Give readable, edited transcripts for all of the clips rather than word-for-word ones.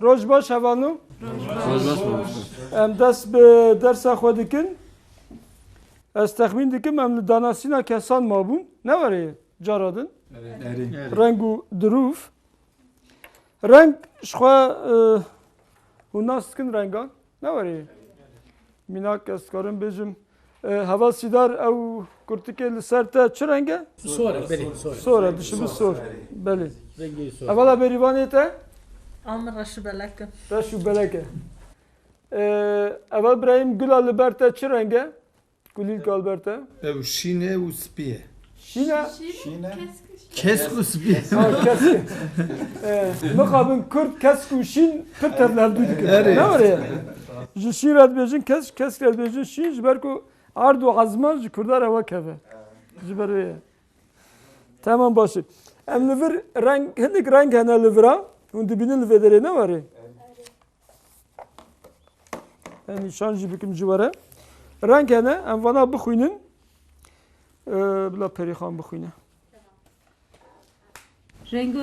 روج باش هوانو ام دست به درس خود دکن از تخمین دکم ام داناسینا کسان ما بون نواره جارادن رنگ و دروف رنگ شخوا و ناست کن رنگان نواره میناک از کارم بیجم هوا سیدار او کرتکه لسر تا چه رنگه؟ سوره بله سوره دشمن سور بله رنگی سوره اولا بریوانی تا Amr raşı belakın. رشو بلکه اول برایم گل آلبرتا چه رنگه؟ گلیل آلبرتا او شینه و سپیه شینا Kesk و سپیه keski مقابل کرد kesk و şin pırterler duyduk. Evet. Ne var ya? Şin radbejin kesk radbejin şin jiberko ardu azman jikurdar ava keve. Jiberve. Tamam başı. Em liver renk hendik renk hene livera. Und dibinin livedere ne var ya? Yani şan jibikim jivara. Renk hene em vana bixuynin. Bila perixan bixuyne. رنگ و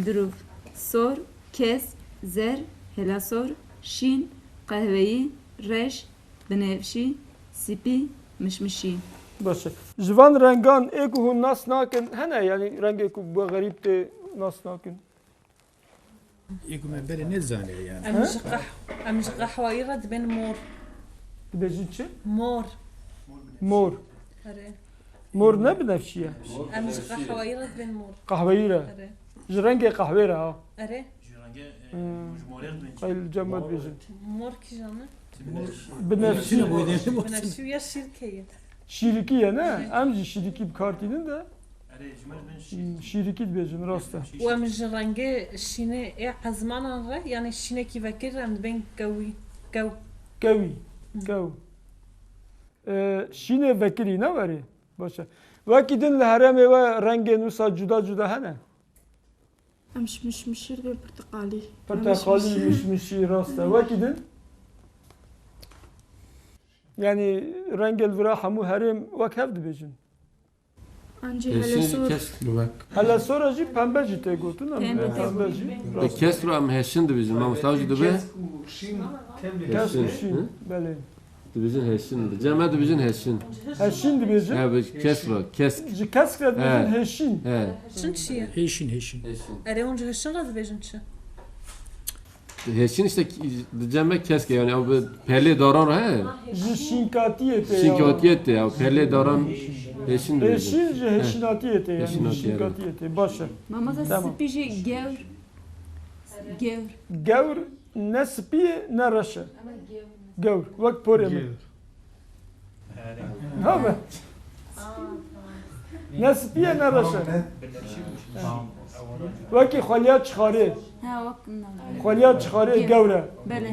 دروف سور کس زر هلاسور شین قهوه‌ای رش بنفشی سپی مشمشی باشه جوان رنگان ایکو هون ناس ناکن هنه یعنی رنگ ایکو با غریب ته ناس ناکن يقول من بره نزانه يعني Amcı kahvayı rad ben mor. بجید چه؟ Mor. مور Are. مور نه بنفشیه Amcı kahvayı rad ben mor. قهوه‌ای را Are. رنگ قهوه را Are. خیلی جمال بیجن Mor ki canı. بنفشی شنو بودي Ben şu ya şirkeyi. شیرکیه نه امجی شیرکی بکارتینن ده شیرکی بیجن راسته Bu amcı rengi şine azmanan ra yani şine ki vekir hem ben gavi. Gav. گوی گو شینه وکری نه وری باشه وکی دن لحرمه و رنگ نوسا جدا جدا هنه مش مشير برتقالي portakali mişmişi rasta وکی دن yani rengel vira hamu herim vak hevdi bejin انجي هلاسور hala sonra jî pembe jî te gotun ama pembe jî Kes رو هم هشین دبیزن ما مستوجب دبی Kesk و şin tembih kes şin bele دبیزن هشین جمع دبیزن هشین heşin dibejin ها به kes رو kes ji kes kred bejin He. heşin ها Şun çiye. هيشين هيشين Are onca hışın rad bejin çi. هشین işte جمع kes ki yani o pelle daran ra he ji şinkatiye te şinkatiyet ya pelle daran heşin dibizin heşin ji heşinatiye te yani Heşinatiye, şinkatiye te başa ماما Tamam. سبيجي جور جور gevr ne spiye ne raşe gevr vak pore mi ha be ne spiye ne raşe vaki xalya çıkarı ها وقتنا xalya çıkarı gevre بله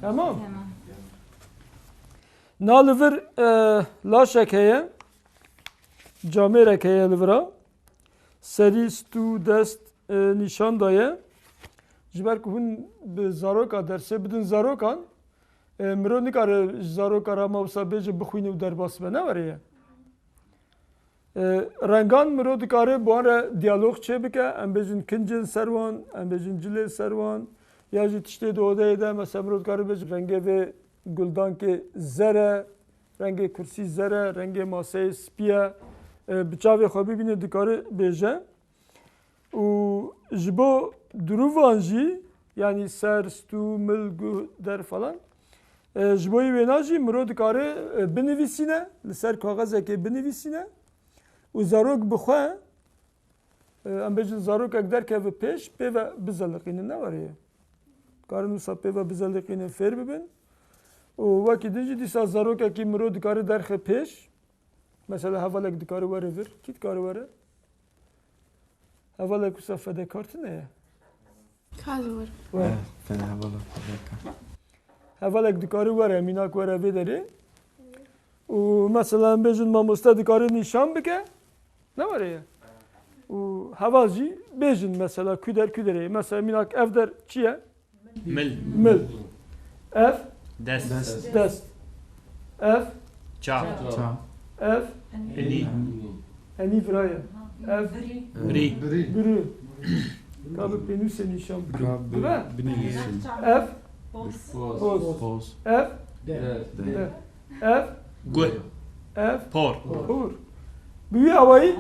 tamam تمام Nalivir laşekeye camerekeye livra seri stu dest nişan daye jiber ku hun bi zaroka derse bidin zarokan miro nikare zaroka ra mavsa beje bixwîne û derbas be ne veriye rengan miro dikare bu ara diyalog çê bike em bêjin kincin serwan em bêjin cilê serwan ya jî tiştê di odeyê de mesela miro dikare bêje rengê vê guldankê zere rengê kursî zere rengê maseyê spiye bi çavê xwe bibîne dikare bêje û ji bo dirûvan jî yani ser stû mil guh der falan ji bo wêna jî miro dikare binivîsîne li ser kaxezekê binivîsîne û zarok bixwe em bêjin zarokek derkeve pêş pêve bizeliqînin ne weriye karin wisa pêve bizeliqînin fêr bibin û wekî din jî dîsa zarokekî miro dikare derxe pêş mesela hevalek dikare were vir kî dikare were hevalek wisa fedekartine ye كازور hevalek dikare were mînak were vê derê û mesela em bêjin mamoste dikare nîşan bike ne were ye û heval jî bêjin mesela kû der kû derê mesela mînak ev der çi ye مل mil ev دست dest ev چا ev إني enî viraye ev بري bürü Kabı penüse nişan bükün. Kabı Değil mi? binilişin. Ev, Poz. poz. Ev, Evet. ev, Guh. ev, Por. pur. Büyü havayı,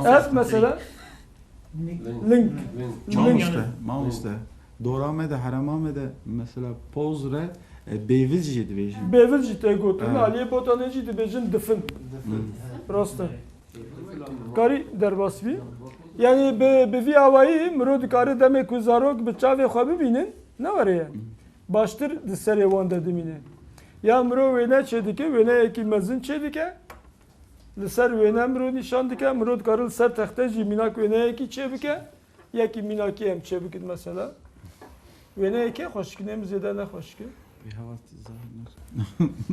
ev mesela, link. Mam işte, mam işte. Dorame de harama de mesela poz re beviz jid vejin. Bevil jite gotun, Evet. aliye botaneci de bejin dıfın. Rasta. Kari derbas bi. Yani be vi havayı mırod kari demek ku zarok be çave xwe bibînin ne var ya? Baştır di serê wan de dimîne. Ya mirov wêne çêdike, wêne yekî mezin çêdike. Li ser wêne mirov nîşan dike, mirov kari li ser texte jî mînak wêne yekî çê bike. Yekî mînakî em çê bikin mesela. Wêne yekê xweşikin em zêde ne xweşikin.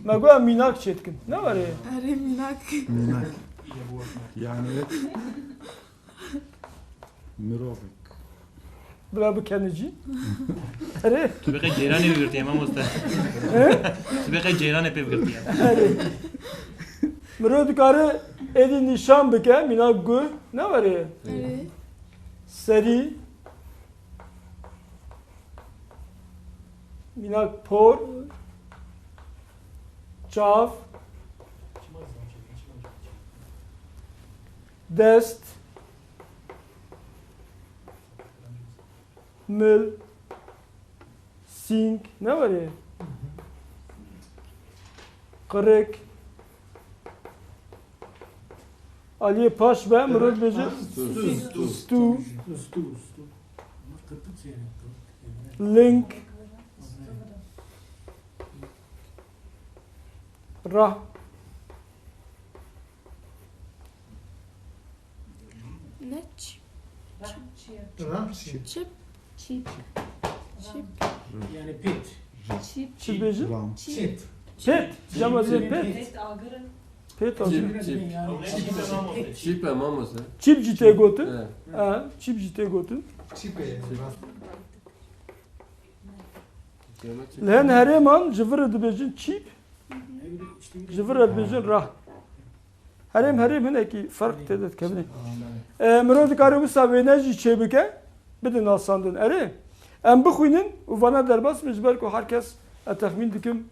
Me got em mînak çê dikin. Ne var ya? Arı minak. Minak. Yani mirovek. Bila bikenici. Ere. Tu beqe ceyranê bigirtiye mam usta. Tu beqe ceyranê pê bigirtiye. Mirov dikare êdî nîşan bike, mînak guh. Ne var ya? Arı. Serî. Mînak por. Çav. Dest. Mil. Sink. Ne var ya? Kırık. Aliye paş be, mirov bêje stû. Link. Rah. Neç. Çip. Çip. Çip. Çip. Yani pit. Çip. Çi bêje? Ram. Çip. Pet. Jamazê pet. Pet agırın. Pet azı. Çip mamos. Çip jî tê gotin. Evet. Ha, çip jî tê gotin. Li hin herêman ji vir re dibêjin çîp, ji vir re dibêjin rah. Herêm herêm hinekî ferq tê de dikevîne. Mirov dikare wisa wêne jî çê bike, bidin asandin. Erê, em bixwînin û vana derbas min ji ber ku herkes texmîn dikim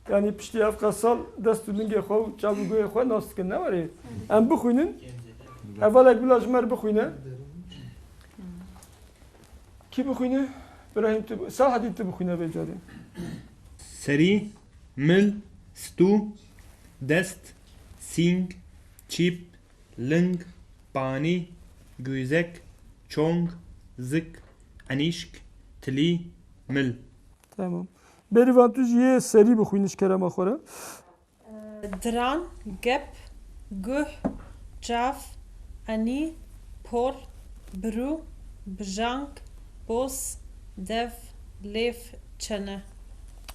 yani piştî ev sal dest û lingê xwe û çav û guhê xwe nas dikin ne warê. Em bixwînin, hevalek bila ji me re bixwîne. Kî bixwîne? İbrahim tu Sahadî tu bixwîne bê carê. Serî, mil, stû, dest, sîng, çîp, ling, panî, güzek, çong, zik, enîşk, tilî, mil. Tamam. Berivan tu jî yê serî bixwînî ji kerema xwe re. Dran, gep, guh, çav, anî, por, birû, bijank, boz, dev, lêv, çene.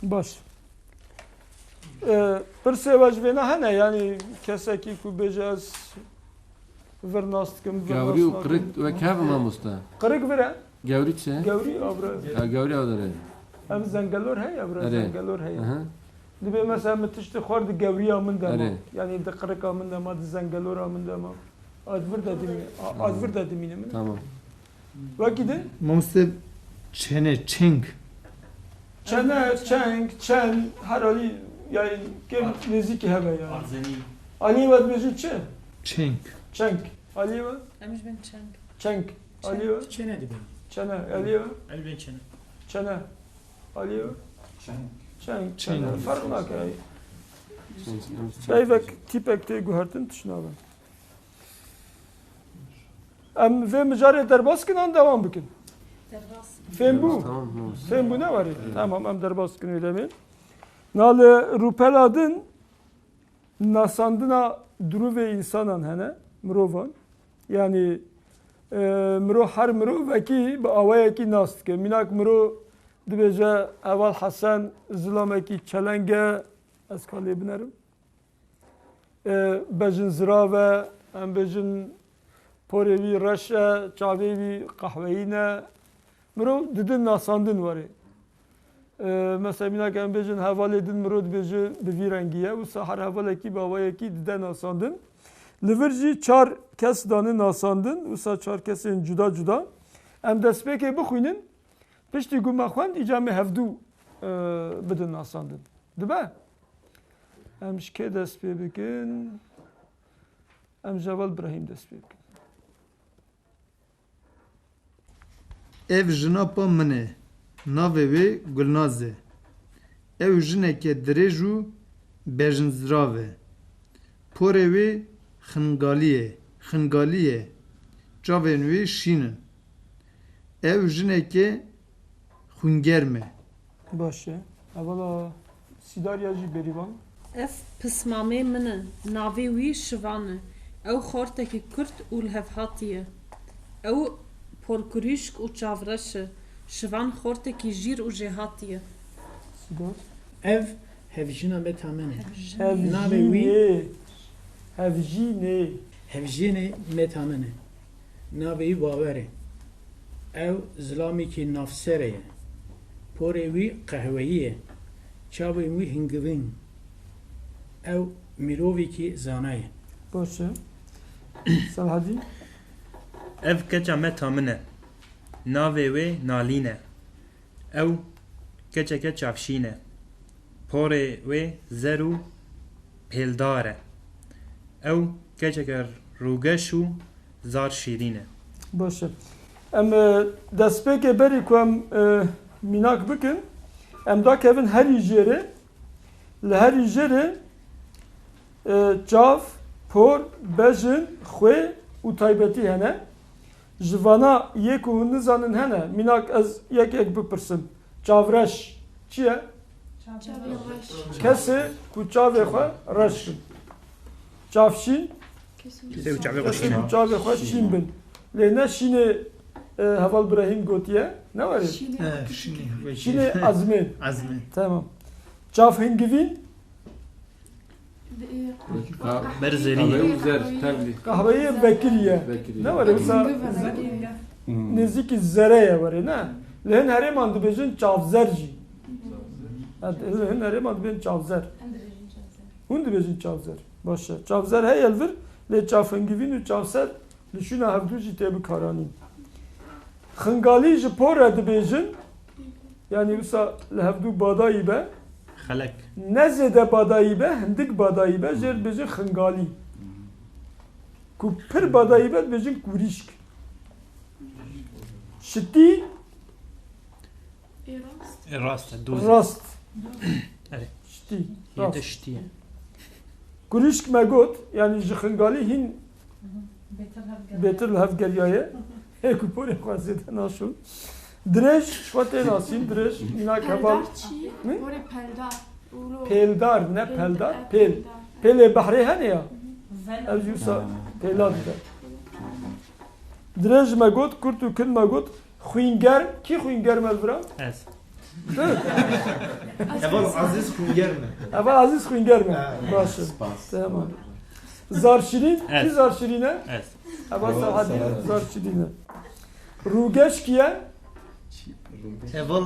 Baş. Pirsê ve ji vêne hene yani kesekî ku bêje ez vir nas dikim. Gavri û kırık ve kev mamos da. Qirêk vir e? Gavri çe? Gewrî avre. Ha gavri avdare. Em zengelor heye avre. Erê. Zengelor heye. Aha. Dibe mesela min tiştî xwar di gewriya min de ma. Erê. Yani di qirêka min de ma, di zengelora min de ma. Az vir de dimîne. Az vir de dimîne min. Tamam. Wekî din? Mamste çene çeng. Çene, çeng, çen, her alî yani kim nêzîkî hebe ya. Arzenî. Alî ve dibêjin çi? Çeng. Çenk. Alî ve? Em ji bin çeng. Çenk. Alî ve? Çene de ben. Çene. Alî ve? El ben çene. Çene. Alî ve? Çenk. Çene. Çenk. Fark nake. Beyvek tipek tê guhertin tişnave. Em vê mijarê derbas kin an devam bikin. Fêm bû. Tamam mamos. Fêm bû ne warê? Tamam em derbas kin wê demê. Nalê rûpela din nasandina dirûvê însanan hene, mirovan. Yani mirov her mirovekî bi awayekî nas dike. Mînak mirov dibêje eval hesen zilamekî çelenge ez kalê binerim. Bejin zirave, em bejin porê wî reş e, çavê wî qehweyî ne. Mirov didin nasandin warê. Mesela mînak em bêjin hevalê din mirov dibêje bi vî rengî ye wisa her hevalekî bi awayekî dide nasandin. Li vir jî çar kes danî nasandin wisa çar kesên cuda cuda. Em destpêkê bixwînin, piştî ku me xwend îca me hevdû bidin nasandin. Dibe? Em ji kê dest pê bikin? Em ji heval Birahîm dest pê bikin. Ev jina pa min e. Navê wê Gulnaz e. Ew jineke dirêj û bejinzirav e. Porê wê xingalî ye. Çavên wê şîn in. Ew jineke xwîngerm e. Baş e. Hevala Sîdariya jî berivan. Ev pismamê min e. Navê wî Şivan e. Ew xortekî Kurd û lihevhatî ye. Ew porkurîşk û çavreş e. Şivan xortekî jîr û jêhatî ye. Sîdar. Ev hevjina me tamene. Navê wî Hevjînê. Hevjînê. hevjine me tamene. Navê wî bawer e. Ew zilamekî navser ye. Porê wî qehweyî ye. Çavên wî hingivîn. Ew mirovekî zana ye. Baş e. Selhedî. Ev keça me tamın e. Navê wê Nalîn e. Ew keçeke çavşîn e. Porê wê zer û pêldar e. Ew keçeke rûgeş û zar şîrîn e. Baş e. Em destpêkê berî ku em mînak bikin, em dakevin herî jêrê, li herî jêrê çav, por, bejin, xwê û taybetî hene. Ji vana yê ku hûn nizanin hene, mînak ez yekek bipirsim. Çavreş çi ye? Kesê ku çavê xwe reş bin. Çavşîn, Ew çavê xwe kesê şîn e. ku çavê xwe şîn bin. Lê ne şînê heval Birahîm gotiye, ne var? Şînê azmên. Azmi. Tamam. Çav hingivîn, Ber zerî Kahve ye. û zer tevlî. kahveyê vekiriye. Vekirî. Ne var? Mesela nêzîkî zereye var ne? Li hin herêman dibêjin çavzer jî. Li hin herêman dibêjin çavzer. Hûn dibêjin çavzer. Baş e. Çavzer hey elvir, lê çavhingivîn û çavser li şûna hevdû jî tê bikaranîn. Xingalî ji por re dibêjin, yani wisa li hevdû badayî be, Xelek. ne zêde badayî be, hindik badayî be, jê dibêjin xingalî. Ku pir badayî be dibêjin kûrîşk. Şitî, Rast e. Doz. rast. Evet. Şitî, Yete rast. ştiye. Kûrîşk me got, yani ji xingalî hîn bêtir li hevgeriyaye. Hê ku porê xwe zêde naşûn. Dirêj, xwe tê nasîn, dirêj, mînak heval. Peldar çi? Ne? Porê peldar. Pêldar, ne peldar, pêl. Pêlê behrê hene ya. Ev jî wisa pêla dide. Dirêj me got, kurt û kin me got. Xwînger, kî xwînger me bira? Ez. Eval Aziz xwîngerm e. Ev Aziz xwînger me. Baş e. Spas. Tamam. Zar şirîn, kî Evet. zar şirîn e? Ez. Ev Selhedî zar şirîn e. Rûgeş ki ye? Eval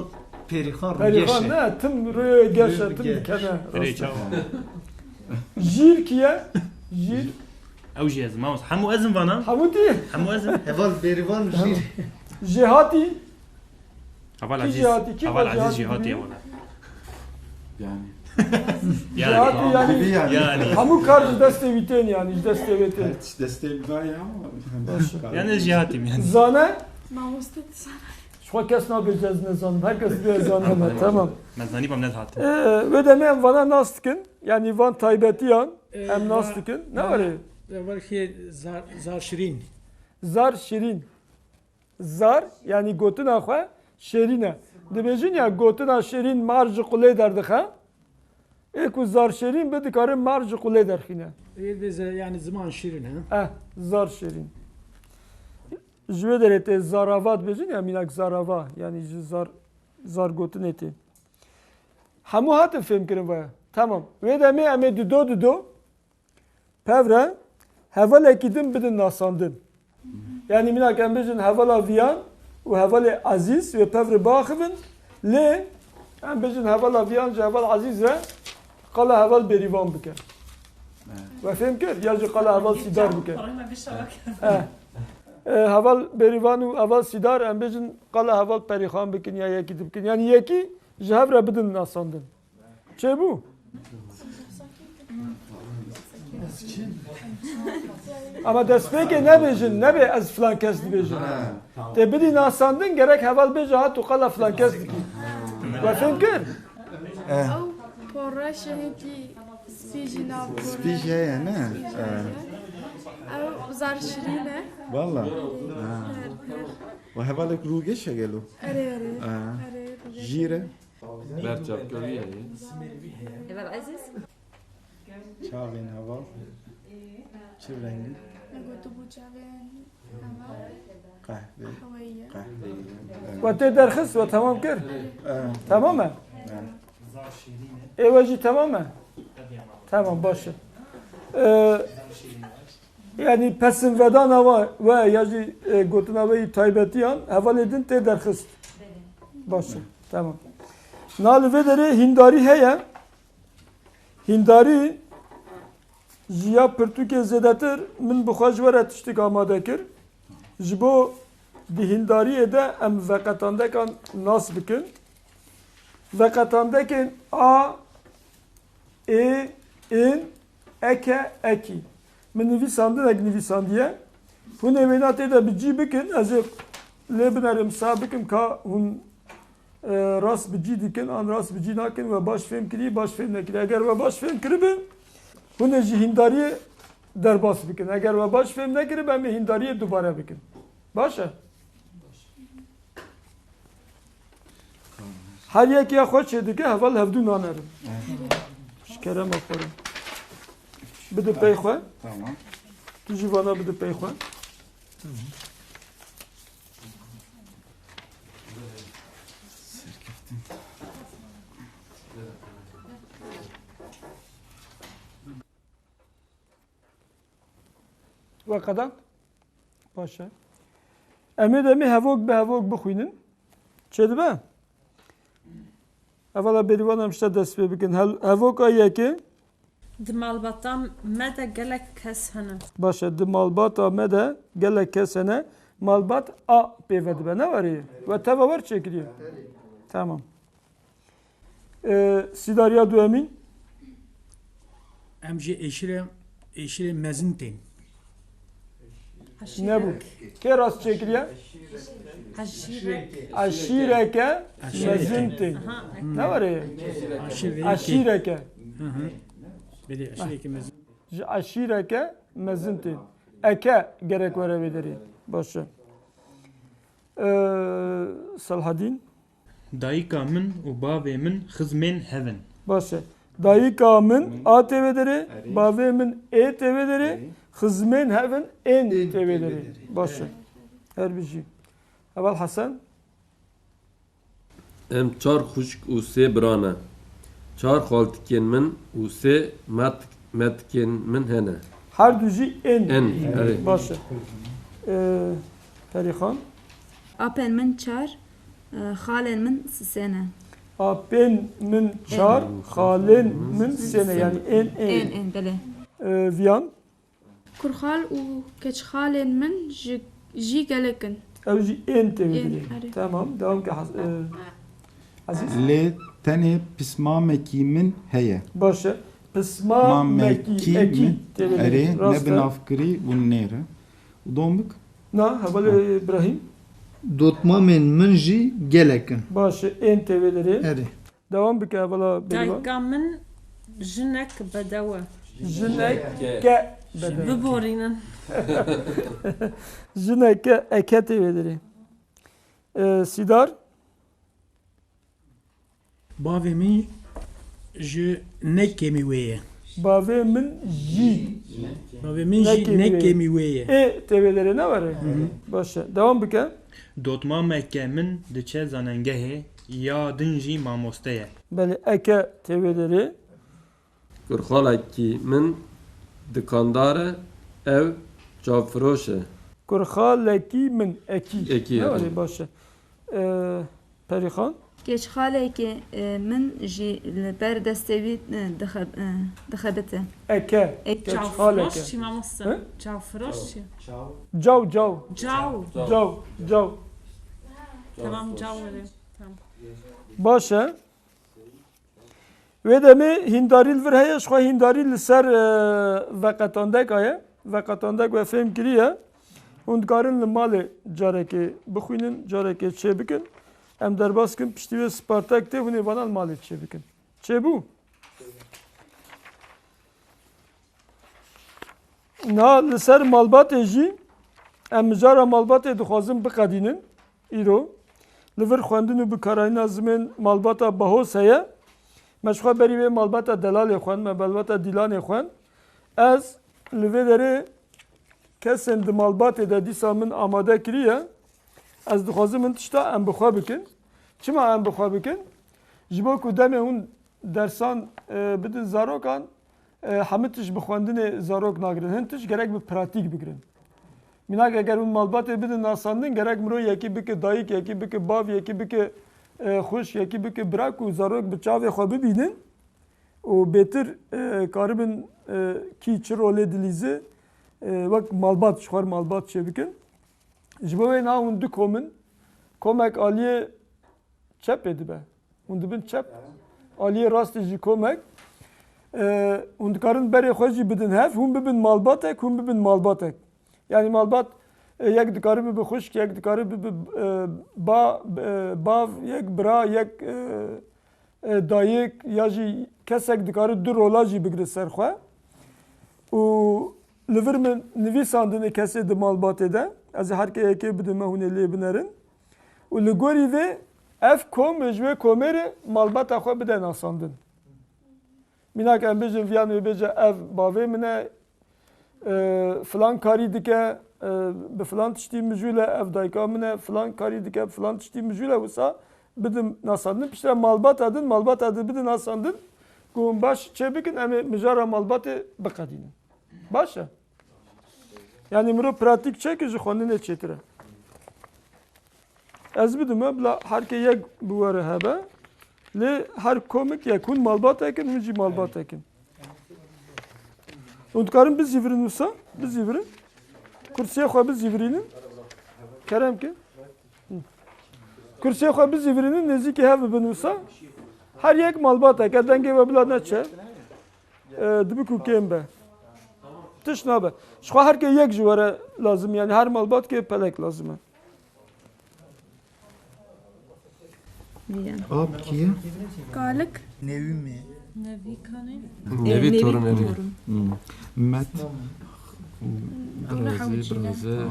Perixan Perîxan ne? Tim rûyê geş e, tim dikene. Birê çav. Jîr ki ye? Jîr. Ew jî ez. Maos. Hemû ezin vana. Hemû tî? Hemû ezin. Eval Berivan jîr. Jêhatî. Haval Ki Aziz. cihati, ki Haval cihati Aziz cihati biliyor? wala. Yani. Jêhatî yani yani. Yani. hemû kar ji destê wî tên yani ji destê wê tên. Evet, desteği var ya ama. Yani ez cihatim yani. Zane, Mamoste sana. şo kes nabêje ez nezanim. Herkes bê zaneme. Tamam. Me zanîbam ne hatim. Wê demê em vana nas dikin. Yani van taybetiyan em nas va- dikin. Ne var ê? Var ki zar şirin. Zar şirîn. Zar yani gotina xwe şêrîn e. Dibêjin ya gotina şêrîn mar ji qulê derdixe. Ê ku zar şêrîn bi dikarin mar ji qulê derxîne. Yani zaman şirin ha. Zar şêrîn. Ji wê derê tê zarava dibêjin ya mînak zarava yani ji zar gotinê tê. Hemû hatin fêm kirin vaya. Tamam. Wê demê em ê dido pevre hevalekî din bidin nasandin. Yani mînak em bêjin hevala viyan û hevalê Aziz wê pevre baxivin lê em bêjin hevala viyan ji heval Aziz re qala heval bêrîvan bike. Ve fêm kir ya ji qala heval sîdar bike. Heval berivan û heval sîdar em bêjin qala heval perîxan bikin ya yekî dibikin. Yani yekî ji hev re bidin nasandin. Çêbû? Ama destpêkê nebêjin, nebe ez filan kes dibêjin. Tê bidî nasandin gerek heval bêje hat û qala filan kes dikî. We fêm kir? Ew porreşe hekî spî jî nav Spîş heye ne? Ew zar şirîn e. Valla. Ve hevalek rûgeşe gelo. Erê erê. Jîre. Berçap görüyor. Çavên heval. Çi rengî? Gotu bu çavên Kahve. hewaiye. Kahve. We tê derxist we tamam kir? Tamam mı? Êwe jî tamam mı? Tamam baş e. Yani pesin vedana ve ya jî gotina wê taybetiyan heval edin tê derxist. Baş e. Tamam. Nal vê derê hîndarî heye. Hîndarî jiya pirtûkê zêdetir min bi xwe ji we re tiştek amade kir. Ji bo di hîndariyê de em veqetandekan nas bikin. Veqetandekên a, ê, in, eke, ekî. Min nivîsandin ek nivîsandiye. Hûn ê wêna tê de bi cî bikin. Ez ê lê binerim sağ bikim ka hûn rast bi cî dikin, an rast bi cî nakin ve baş fêm kirî, baş fêm nekirî. Eger we baş fêm kiribin, hûn ê jî hîndariyê derbas bikin. Eger we baş fêm nekirib, em ê hîndariyê dubare bikin. Baş e? Her yekiya xwe çêdike heval hevdû nanerin. Ji kerema xwe re. Bide pey xwe. Tamam. Tu jî vana bide pey xwe. Ve kadar? Başa. Emê demê hevok bi hevok bixwînin. Çê dibe? Evvela berivan em şte dest pê bikin. Hevoka yekê Di malbatan me de gelek kes hene. başa di malbata me de gelek kes hene. Malbat a pêve dibe ne warê? Ve teva wer çêkiriye? Tamam. Sidariya duemîn. Em jî êşirê mezin tên. Ne bu? Kê rast çêkiriye? Aşirek. Aşîreke mezintin. Ne warê? Aşîreke. Belê aşireke mezin. Ji aşîreke mezintin. Eke gerek were vê derê. Başa. Salhadîn. Dayîka min û bavê min xizmên hevin. Başa. Dayîka min a têvê derê, bavê min ê têvê derê, xizmên hevin ên têvê derê. Başa. Her bir jî. Evel Hasan. Em çar xuşk û sê biran e. Çar xaltikên min û sê metkên min hene. Her du jî ên. En, evet. Başa. Perîxan. Apên min çar, xalên min sisêne. Apên min çar, xalên min sêne. Yani ên Ên ên. belê. Viyan. Kurxal û keçxalên min jî gelekin. Ev jî ên têvê Ên, derê. erê. Tamam. Devam ki Aziz. Lê tenê pismamekî min heye. Başa. Pisma mekî ekî têvê Erê derê. ne Rast e. binavkirî û nêre. Domik. Na hevalê İbrahim. Dotmamên min jî gelekin. Başa. Ên têvê derê. Erê. Devam bike hevala berivan. Dayka min jinek bedewe. Jineke bedel. Biborînin. Jineke eke têvê derê. Sidar. Bavê min ji nekemî wê ye. Bavê min jî. Bavê min jî nekemî wê ye. E têvê derê ne var? Başa. Devam bike. Dotmameke min diçe zanengehê ya din jî mamoste ye. Belê eke têvê derê. Kurxalekî min dikandar e. Ev çavfiroş e. Kurxalekî min ekî. Ekî, Ne var? evet. Başa. Perîxan. کچ خاله که من جی بر دستوی دخبته Eke. Ek Keç Çav haleke. froş çi mamoste. Hı? Çav froş çi. Cav. Tamam cav vere. Başa. Ve de mi hindaril vir heye şo hindaril ser vaqatandek aye. Vaqatandek ve film kiriye. Und karın li malê carekê bixwînin carekê çêbikin. Em derbaskin piştî vê Spartak tê hûn ê vanan malê çêbikin. Çêbû? Na li ser malbatê jî em mijara malbatê dixwazin biqedînin îro. Li vir xwendin û bikarayîna zimên malbata bahos heye. Me ji xwe berî vê malbata delalê xwend, me malbata dîlanê xwend. Ez li vê derê kesên di malbatê de dîsa min amade kiriye. Ez dixwazim min tişta em bi xwe bikin. Çima em bi xwe bikin? Ji bo ku demê hûn dersan bidin zarokan hemû tişt bi xwendinê zarok nagirin. Hin tişt gerek bi pratîk bigirin. Minak eger hûn malbatê bidin nasandin gerek mirov yekî bike dayîk, yekî bike bav, yekî bike xuş, yekî bike bira ku zarok bi çavê xwe bibînin û bêtir karibin kî çi rolê dilîzê wek malbat ji xwe malbat çêbikin. Ji bo wê na hûn du komin komek aliyê çepê dibe. Hûn dibin çep. Aliyê rastê jî komek. Hûn dikarin berê xwe jî bidin hev, hûn bibin malbatek, hûn bibin malbatek. Yani malbat yek dikari bibe xuşk, yek dikari bibe bav, yek bira, yek dayık ya jî kesek dikari du rola jî bigire ser xwe. û li vir min nivîsandinê kesê di malbatê de ez ê herkê yekê bidime hûn ê lê binerin û li gorî vê ev kom ji wê komêrê malbata xwe bide nasandin. Mînak em bêjin viyan wê bêje ev bavê min e filan karî dike bi filan tiştî mijûle ev dayika min e filan karî dike filan tiştî mijûle wisa bidim nasandin piştre malbata din malbata bidin nasandin ku hûn baş çê bikin em ê mijara malbatê biqedînin. Baş e? Yani mirov pratik çêkir ji xwendinê çêtir e. Ez bidime bila herkê yek bi were hebe lê her komik yek hûn malbatekin hûn jî malbatekin. Hûn dikarin bizîvirin wisa bizîvirin. Kursiyê xwe bizîvirînin. Kerem ki. Kursiyê xwe bizîvirînin nêzîkî hev bibin wisa. Her yek malbatek e dengê we bila neçe. Dibi ku kêm be. Tiş nabe. Ji xwe herkê yek ji were lazim yani her malbatkê pelek lazim e. Ab kiye? Galık. Nevi mi? Nevi kanê. Nevi torun evi. Met.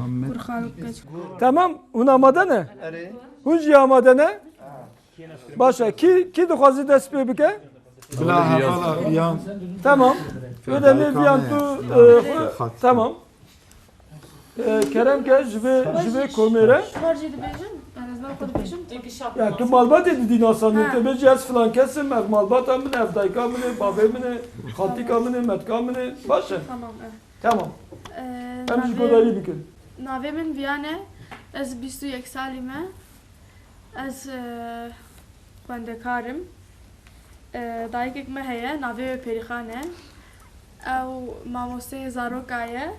Ahmet. Kurxal keç. Tamam. Hûn amade ne? Hûn jî amade ne? Başa. Ki dixwazî dest pê bike? Bila hevala yan. Tamam. Öyle mi viyan tu tamam. Kerem ke ji vê komêre Harcı dibêjin. Ez nav xwe dibêjim. ya tu malbatê didî nasandin te bêjî ez filan kesim ev malbata min e ev dayika min e bavê min e xaltîka min e metka min e baş e. Tamam. Tamam. Em ji godarî bikin. Navê min Viyane. Ez 21 salî me. Ez xwendekarim. Dayikek me heye. Navê wê Pêrîxan e. Ew mamosteyê zaroka ye.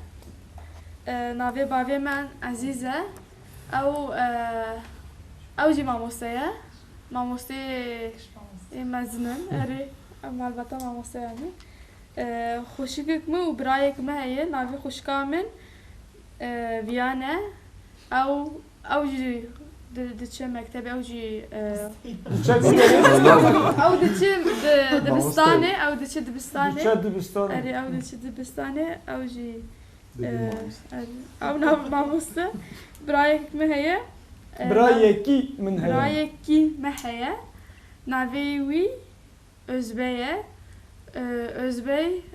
Navê bavê me Ezîz e. Ew jî mamoste ye. Mamosteyê mezinin. Erê ew malbata mamoste yani. Xweşikek me û birayek me heye. Navê xweşika min Viyane. Ew jî diçe mektebê ew jî ew diçe dibistanê ew diçe dibistanê Çe dibistan. erê ew diçe dibistanê ew jî ew nav mamoste birayek me heye Birayekî min heye. birayekî me heye navê wî Özbey ye Özbey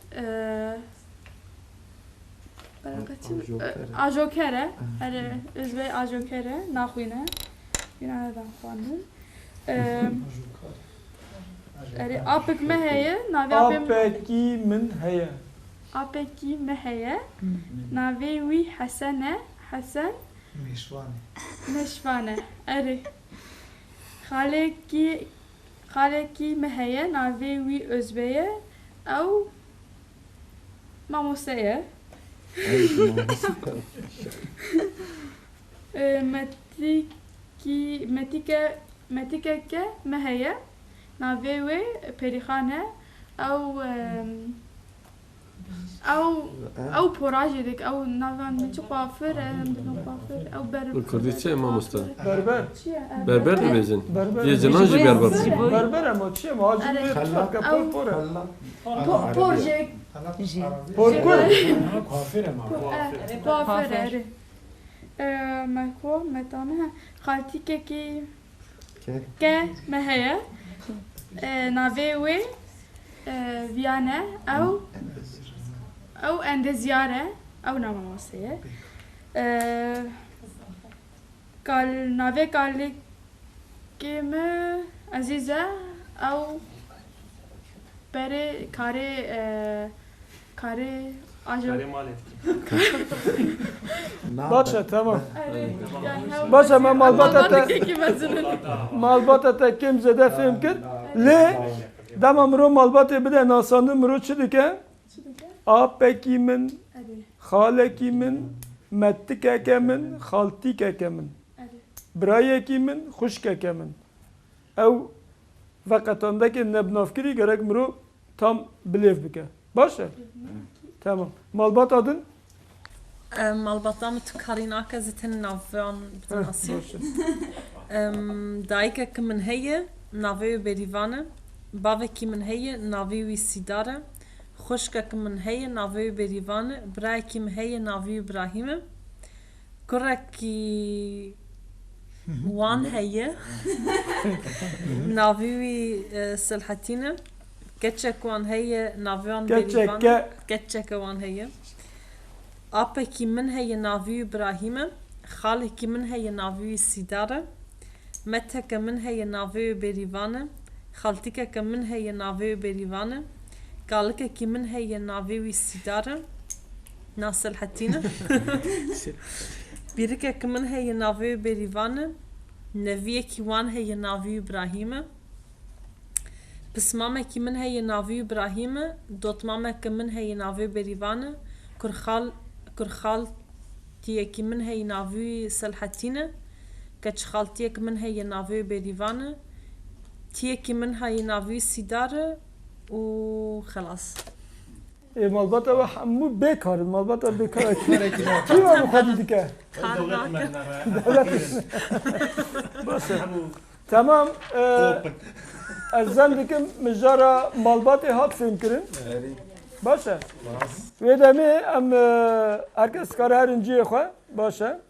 Ajoker e erê Özbey Ajoker e naxwîne Yunanedan xwandin erê apek me heye navê apê min Apekî min heye. apekî me heye navê wî Hesen e Hesen Meşvane. Meşvan e erê خالێکی me heye navê wî Özbê ye ew mamoste ye metikeke me heye navê wê Perîxan e ew porajê dik ew navan min çi kuafir e em dibin kuafir ew Li Kurdî çi ye mamoste? Berber. Berber dibêjin. Berber. Yê cinan jî berber. Berber ama çi ama acı bir fark por por. porjê Por kur. kuafir me ku me tane xaltîkekî ke me heye navê wê Viyane ew endezyar e ew namamoste ye navê kalekê me Ezîz e ew berê karê aja Başa tamam. Başa me malbata te malbata te kim zede film kir. Le dema miro malbatê bide nasandin miro çi dike? Apekî min, xalekî min, mettikeke min, xaltîkeke min. Birayekî min, xuşkeke min. Ew veqetandekê nebnavkirî gerek miro tam bilêv bike. Baş e? Tamam. Malbat adın? Malbata me tu karî nake zitin navan bitinasî. Dayikeke min heye navê wê Berîvan e. Bavekî min heye navê wî Sîdar e. Xuşkeke min heye navê wî Berîvan e. Birayekî min heye navê wî İbrahîm e. Kurekî wan heye navê wî Selhetîn e. Keçek wan heye navê wan Berîvan e. Keçeke wan heye. Apekî min heye navê wî İbrahîm e. Xalekî min heye navê wî Sîdar e. Meteke min heye navê wî Berîvan e. Xaltîkeke min heye navê wî Berîvan e. Galikekî min heye navê wî Sîdar e. Naselhetîn e. Bîrikeke min heye navê wî Berîvan e. Neviyekî wan heye navê wî İbrahîm e. Pismamekî min heye navê wî İbrahîm e. Dotmameke min heye navê wî Berîvan e. Kurxaltiyekî min heye navê wî Selhetîn e. Keçxaltiyek min heye navê wî Berîvan e. Tiyekî min heye navê wî Sîdar e û xelas. Malbata ve hemû bêkarin. Malbata bêkar e. Kî var bu xwedî dike? Tamam. Ez zan dikim mijara malbatê hat fêm kirin. Baş e? Wê demê em herkes dikare herin ciyê xwe. Baş e?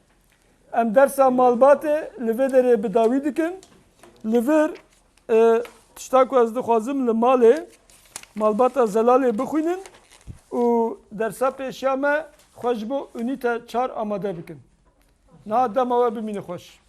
Em dersa malbatê li vê derê bi dawî dikin. Li vir tişta ku ez dixwazim li malê malbata Zelalê bixwînin û dersa pêşiya me xwe ji bo unîte 4 amade bikin. Niha dema we bimîne xweş.